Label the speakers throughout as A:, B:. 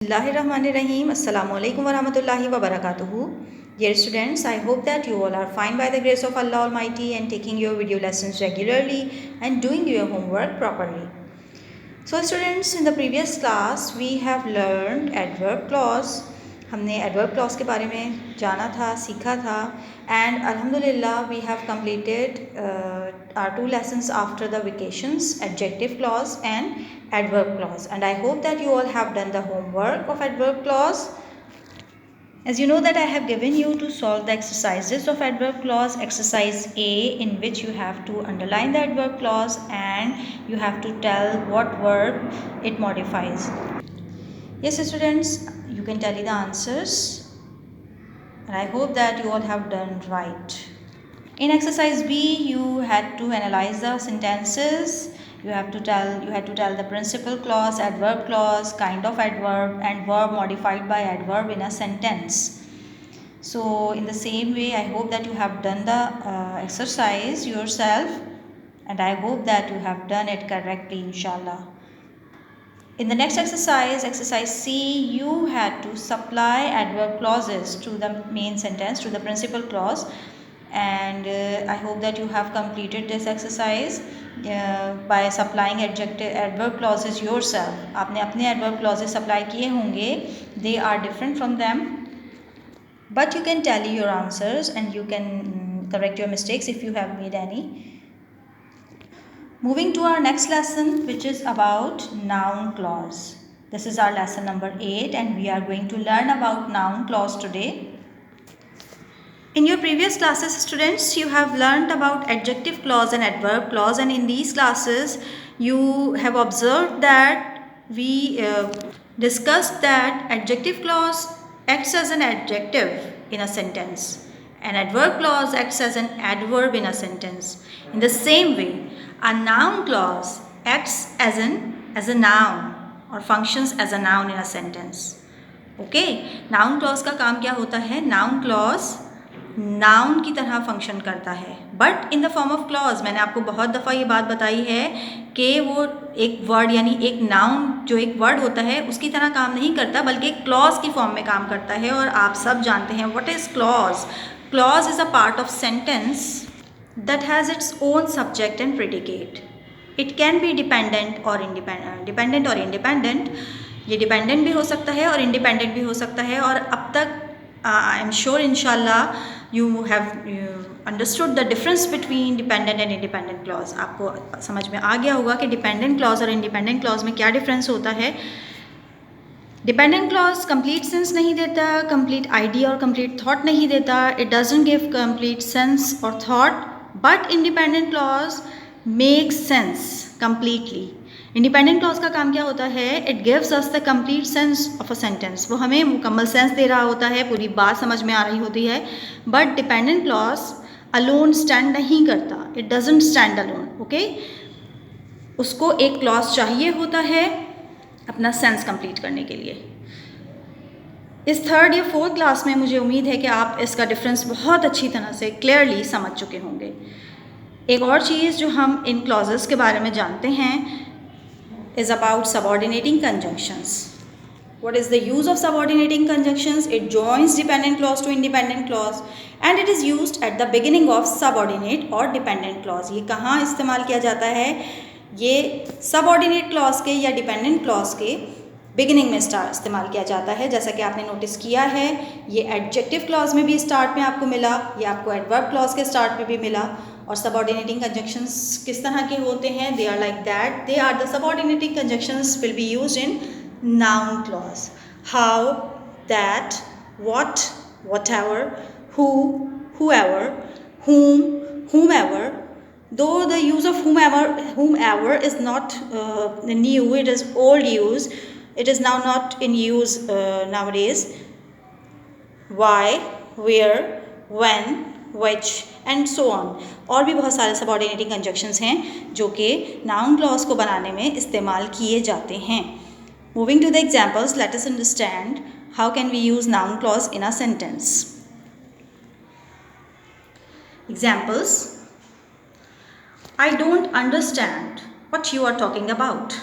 A: Bismillahirrahmanirrahim. Assalamu alaikum warahmatullahi wabarakatuhu. Dear students, I hope that you all are fine by the grace of Allah Almighty and taking your video lessons regularly and doing your homework properly. So students, in the previous class we have learned adverb clause. हमने adverb clause के बारे में जाना था, सीखा था, and alhamdulillah we have completed our 2 lessons after the vacations, adjective clause and adverb clause, and I hope that you all have done the homework of adverb clause. As you know that I have given you to solve the exercises of adverb clause. Exercise A, in which you have to underline the adverb clause and you have to tell what verb it modifies. Yes students, you can tally the answers and I hope that you all have done right. In exercise B, you had to analyze the sentences. You had to tell the principal clause, adverb clause, kind of adverb and verb modified by adverb in a sentence. So in the same way, I hope that you have done the exercise yourself and I hope that you have done it correctly, inshallah. In the next exercise, exercise C, you had to supply adverb clauses to the main sentence, to the principal clause, and I hope that you have completed this exercise by supplying adverb clauses yourself. आपने अपने adverb clauses supply किए होंगे. They are different from them, but you can tally your answers and you can correct your mistakes if you have made any. Moving to our next lesson, which is about noun clause. This is our lesson number 8 and we are going to learn about noun clause today. In your previous classes, students, you have learned about adjective clause and adverb clause, and in these classes you have observed that we discussed that adjective clause acts as an adjective in a sentence and adverb clause acts as an adverb in a sentence. In the same way, a noun clause acts as a noun or functions as a noun in a sentence. Okay, noun clause का काम क्या होता है? Noun clause noun की तरह function करता है, but in the form of clause. मैंने आपको बहुत दफ़ा ये बात बताई है कि वो एक वर्ड यानी एक नाउन जो एक वर्ड होता है उसकी तरह काम नहीं करता, बल्कि एक क्लॉज की फॉर्म में काम करता है. और आप सब जानते हैं what is clause. Clause is a part of sentence that has its own subject and predicate. It can be dependent और इंडिपेंडेंट. ये डिपेंडेंट भी हो सकता है और इंडिपेंडेंट भी हो सकता है. और अब तक आई एम श्योर इंशाल्लाह you have understood the difference between dependent and independent clause. आपको समझ में आ गया होगा कि dependent clause और independent clause में क्या difference होता है. Dependent clause complete sense नहीं देता, complete idea और complete thought नहीं देता. It doesn't give complete sense or thought, but independent clause makes sense completely. Independent clause का काम क्या होता है? It gives us the complete sense of a sentence. वो हमें मुकम्मल सेंस दे रहा होता है, पूरी बात समझ में आ रही होती है. But dependent clause alone stand नहीं करता. It doesn't stand alone. Okay, उसको एक क्लॉज चाहिए होता है अपना सेंस कंप्लीट करने के लिए. इस 3rd या 4th क्लास में मुझे उम्मीद है कि आप इसका डिफरेंस बहुत अच्छी तरह से क्लियरली समझ चुके होंगे. एक और चीज़ जो हम इन क्लॉजेस के बारे में जानते हैं is about subordinating conjunctions. What is the use of subordinating conjunctions? It joins dependent clause to independent clause and it is used at the beginning of subordinate or dependent clause. ये कहाँ इस्तेमाल किया जाता है? ये subordinate clause के या dependent clause के बिगिनिंग में इस्तेमाल किया जाता है. जैसा कि आपने नोटिस किया है, ये एडजेक्टिव क्लॉज में भी स्टार्ट में आपको मिला, ये आपको एडवर्ब क्लॉज के स्टार्ट में भी मिला. और सबऑर्डिनेटिंग कंजंक्शंस किस तरह के होते हैं? They are like that. They are the subordinating conjunctions will be used in noun clause. How, that, what, whatever, who, whoever, whom, whomever. Though the use of whomever is not new, it is old use. It is now not in use nowadays. Why, where, when, which and so on. और भी बहुत सारे subordinating conjunctions हैं जो कि noun clause को बनाने में इस्तेमाल किए जाते हैं. Moving to the examples, let us understand how can we use noun clause in a sentence. Examples. I don't understand what you are talking about.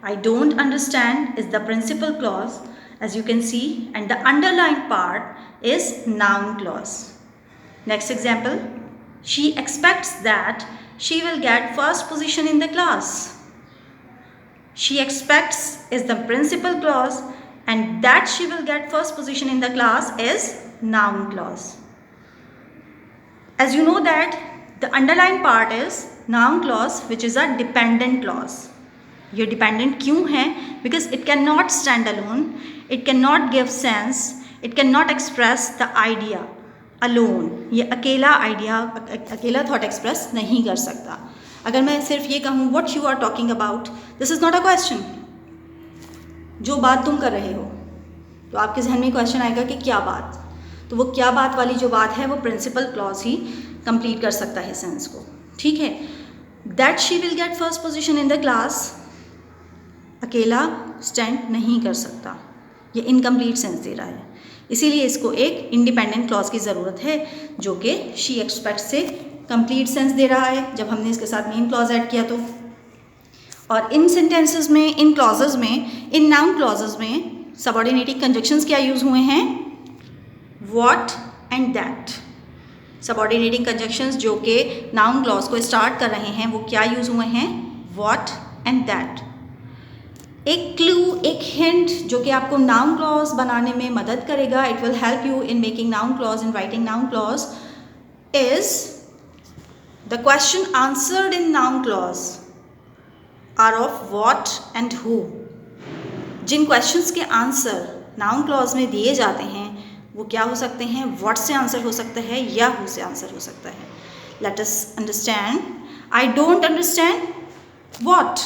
A: I don't understand is the principal clause, as you can see, and the underlined part is noun clause. Next example, she expects that she will get first position in the class. She expects is the principal clause and that she will get first position in the class is noun clause. As you know that the underlined part is noun clause, which is a dependent clause. ये dependent क्यों है? Because it cannot stand alone, it cannot give sense, it cannot express the idea alone. ये अकेला idea, अकेला thought express नहीं कर सकता. अगर मैं सिर्फ ये कहूँ what you are talking about, this is not a question. जो बात तुम कर रहे हो, तो आपके जहन में क्वेश्चन आएगा कि क्या बात. तो वो क्या बात वाली जो बात है वो प्रिंसिपल क्लॉज ही कंप्लीट कर सकता है सेंस को. ठीक है. That she will get first position in the class अकेला स्टैंड नहीं कर सकता, ये इनकम्प्लीट सेंस दे रहा है. इसीलिए इसको एक इंडिपेंडेंट क्लॉज की ज़रूरत है जो कि शी एक्सपेक्ट से कंप्लीट सेंस दे रहा है जब हमने इसके साथ मेन क्लॉज ऐड किया. तो और इन सेंटेंसेस में, इन क्लॉजेज में, इन नाउन क्लॉजेज में सबऑर्डिनेटिंग कंजक्शंस क्या यूज़ हुए हैं? What and that. Subordinating conjunctions जो कि नाउन क्लॉज को स्टार्ट कर रहे हैं वो क्या यूज़ हुए हैं? What and that. एक क्लू, एक हिंट जो कि आपको नाउन क्लॉज बनाने में मदद करेगा, it will help you in making noun clause, in writing noun clause, is the question answered in noun clause are of what and who. जिन क्वेश्चंस के आंसर नाउन क्लॉज में दिए जाते हैं वो क्या हो सकते हैं? व्हाट से आंसर हो सकता है या हु से आंसर हो सकता है. Late us understand. I don't understand what.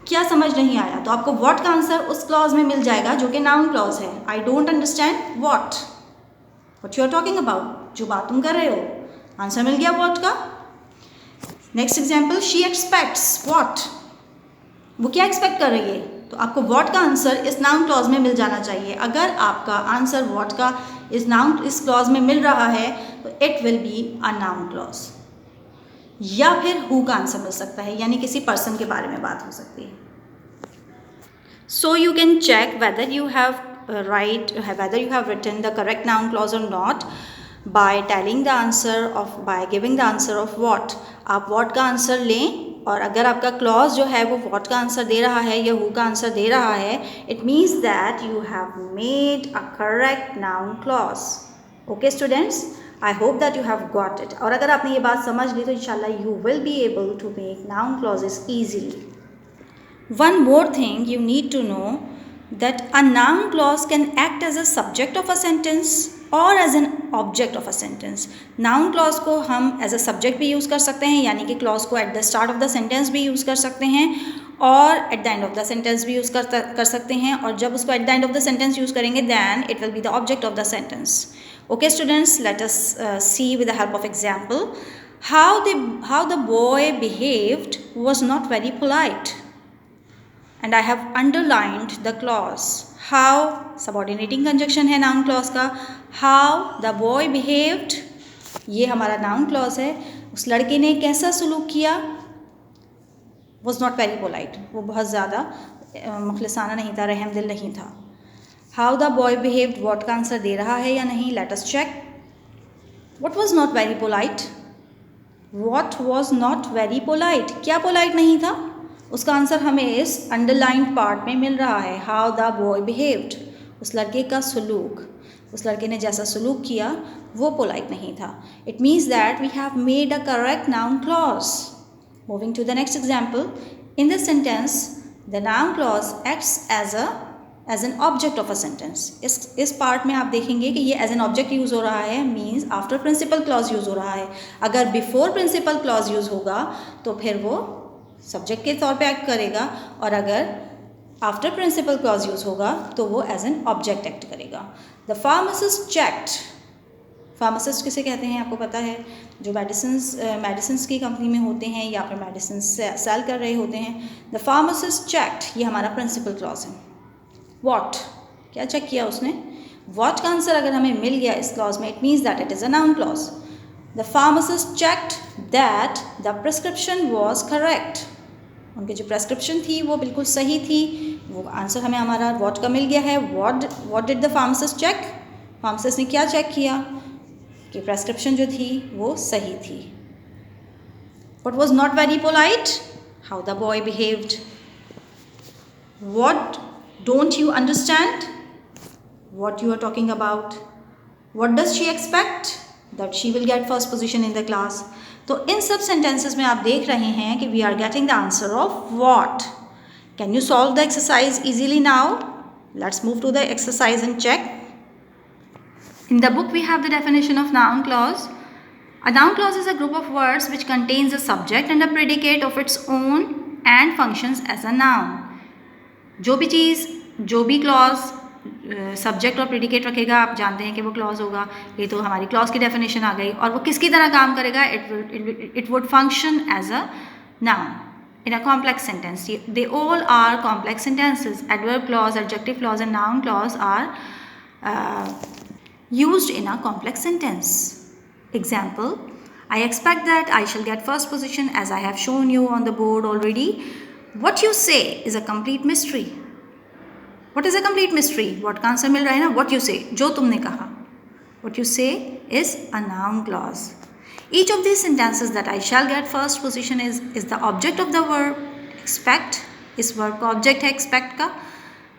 A: क्या समझ नहीं आया? तो आपको व्हाट का आंसर उस क्लॉज में मिल जाएगा जो कि नाउन क्लॉज है. I don't understand what you are talking about, जो बात तुम कर रहे हो, आंसर मिल गया व्हाट का. Next example, she aspects what. वो क्या एक्सपेक्ट कर रही है? तो आपको व्हाट का आंसर इस नाउन क्लॉज में मिल जाना चाहिए. अगर आपका आंसर व्हाट का इस क्लॉज में मिल रहा है तो it will be a noun clause. या फिर हु का आंसर मिल सकता है, यानी किसी पर्सन के बारे में बात हो सकती है. So you can check whether you have written the correct noun clause or not by telling the answer of, by giving the answer of what. आप what का आंसर लें और अगर आपका क्लॉज जो है वो what का आंसर दे रहा है या who का आंसर दे रहा है, it means that you have made a correct noun clause. Okay students, I hope that you have got it. और अगर आपने ये बात समझ ली तो इंशाल्लाह you will be able to make noun clauses easily. One more thing you need to know that a noun clause can act as a subject of a sentence or as an object of a sentence. Noun clause को हम as a subject भी use कर सकते हैं, यानी कि clause को at the start of the sentence भी यूज़ कर सकते हैं और at the end of the sentence भी यूज़ कर सकते हैं. और जब उसको at the end of the sentence use करेंगे then it will be the object of the sentence. Okay students, let us see with the help of example how the boy behaved was not very polite. And I have underlined the clause how. subordinating conjunction है noun clause का. How the boy behaved, ये हमारा noun clause है. उस लड़के ने कैसा सलूक किया, was not very polite, वो बहुत ज़्यादा मुखलिसाना नहीं था, रहमदिल नहीं था. How the boy behaved, what का आंसर दे रहा है या नहीं? Let us check. What was not very polite? What was not very polite, क्या polite नहीं था? उसका आंसर हमें इस अंडरलाइंड पार्ट में मिल रहा है. हाउ द बॉय बिहेव्ड, उस लड़के का सलूक, उस लड़के ने जैसा सलूक किया वो पोलाइट नहीं था. It means that we have made a correct noun clause. Moving to the next example. In this sentence the noun clause acts as an object of a sentence. इस पार्ट में आप देखेंगे कि ये एज एन ऑब्जेक्ट यूज़ हो रहा है, means after principal clause use हो रहा है. अगर बिफोर प्रिंसिपल क्लॉज यूज़ होगा तो फिर वो सब्जेक्ट के तौर पे एक्ट करेगा और अगर आफ्टर प्रिंसिपल क्लॉज यूज़ होगा तो वो एज एन ऑब्जेक्ट एक्ट करेगा. The pharmacist checked. फार्मासिस्ट किसे कहते हैं आपको पता है? जो मेडिसिन्स की कंपनी में होते हैं या फिर मेडिसिन सेल कर रहे होते हैं. द फार्मासिस्ट चेक्ड, ये हमारा प्रिंसिपल क्लॉज है. व्हाट, क्या चेक किया उसने? व्हाट का आंसर अगर हमें मिल गया इस क्लॉज में, it means that it is a noun clause. The pharmacist checked that the prescription was correct. उनकी जो प्रेस्क्रिप्शन थी वो बिल्कुल सही थी। वो आंसर हमें हमारा व्हाट का मिल गया है। What did the pharmacist check? Pharmacist ने क्या चेक किया कि प्रेस्क्रिप्शन जो थी वो सही थी। What was not very polite? How the boy behaved. What don't you understand? What you are talking about? What does she expect? That she will get first position in the class. तो इन सब sentences में आप देख रहे हैं कि we are getting the answer of what. Can you solve the exercise easily now? Let's move to the exercise and check. In the book we have the definition of noun clause. A noun clause is a group of words which contains a subject and a predicate of its own and functions as a noun. जो भी चीज़, जो भी clause subject और predicate रखेगा, आप जानते हैं कि वो क्लॉज होगा। ये तो हमारी क्लॉज की डेफिनेशन आ गई। और वो किसकी तरह काम करेगा? It would function as a noun in a complex sentence. They all are complex sentences. Adverb clause, adjective clause and noun clause are used in a complex sentence. Example, I expect that I shall get first position as I have shown you on the board already. What you say is a complete mystery. What is a complete mystery? What का answer मिल रहा है ना? What you say, जो तुमने कहा. What you say is a noun clause. Each of these sentences that I shall get first position is the object of the verb. Expect इस verb का object है expect का.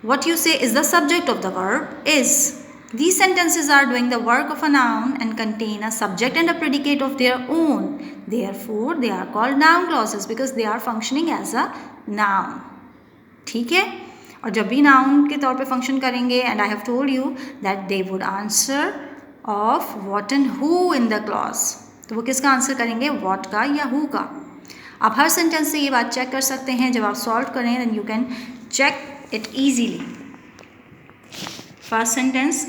A: What you say is the subject of the verb is. These sentences are doing the work of a noun and contain a subject and a predicate of their own. Therefore, they are called noun clauses because they are functioning as a noun. ठीक है? और जब भी noun के तौर पे function करेंगे, and I have told you that they would answer of what and who in the clause. तो वो किसका आंसर करेंगे? what का या who का। आप हर सेंटेंस से ये बात चेक कर सकते हैं। जब आप सॉल्व करें then you can check it easily. First sentence,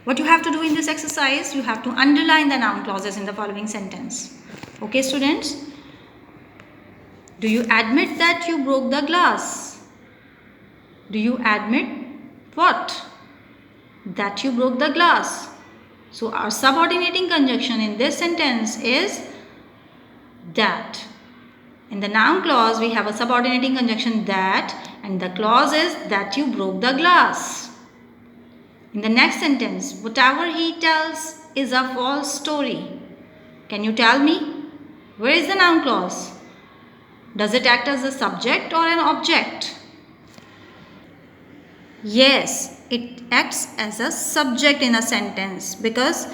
A: what you have to do in this exercise, you have to underline the noun clauses in the following sentence. Okay students, do you admit that you broke the glass? Do you admit what? That you broke the glass. So our subordinating conjunction in this sentence is that. In the noun clause we have a subordinating conjunction that, and the clause is that you broke the glass. In the next sentence, whatever he tells is a false story. Can you tell me? Where is the noun clause? Does it act as a subject or an object? Yes, it acts as a subject in a sentence because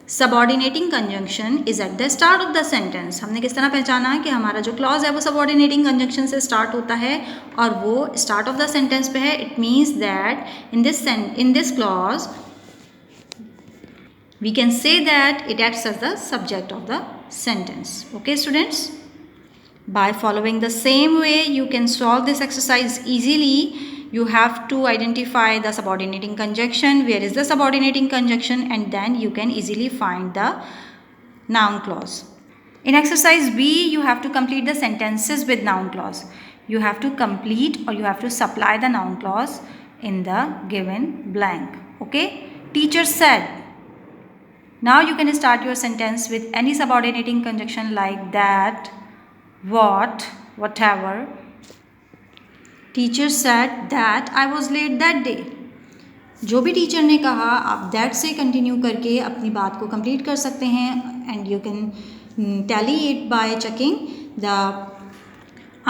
A: subordinating conjunction is at the start of the sentence. हमने किस तरह पहचाना है कि हमारा जो clause है वो subordinating conjunction से start होता है और वो start of the sentence पे है. It means that in this clause we can say that it acts as the subject of the sentence. Okay students? By following the same way you can solve this exercise easily. You have to identify the subordinating conjunction, where is the subordinating conjunction, and then you can easily find the noun clause. In exercise B, you have to complete the sentences with noun clause. You have to complete or you have to supply the noun clause in the given blank. Okay? Teacher said. Now you can start your sentence with any subordinating conjunction like that, what, whatever. Teacher said that I was late that day. जो भी teacher ने कहा आप that से continue करके अपनी बात को कंप्लीट कर सकते हैं and you can tally it by checking the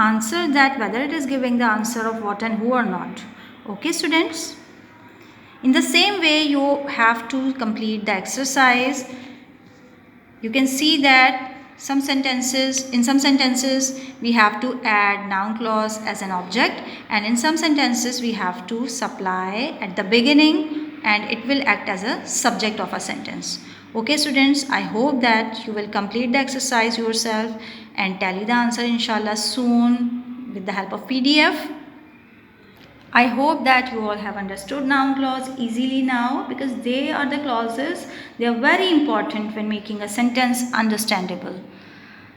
A: answer that whether it is giving the answer of what and who or not. Okay students? In the same way you have to complete the exercise. You can see that in some sentences we have to add noun clause as an object, and in some sentences we have to supply at the beginning and it will act as a subject of a sentence. Okay students, I hope that you will complete the exercise yourself and tally the answer inshallah soon with the help of PDF. I hope that you all have understood noun clause easily now because they are the clauses. They are very important when making a sentence understandable.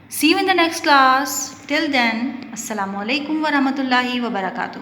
A: See you in the next class. Till then, Assalamu alaikum wa rahmatullahi wa barakatuh.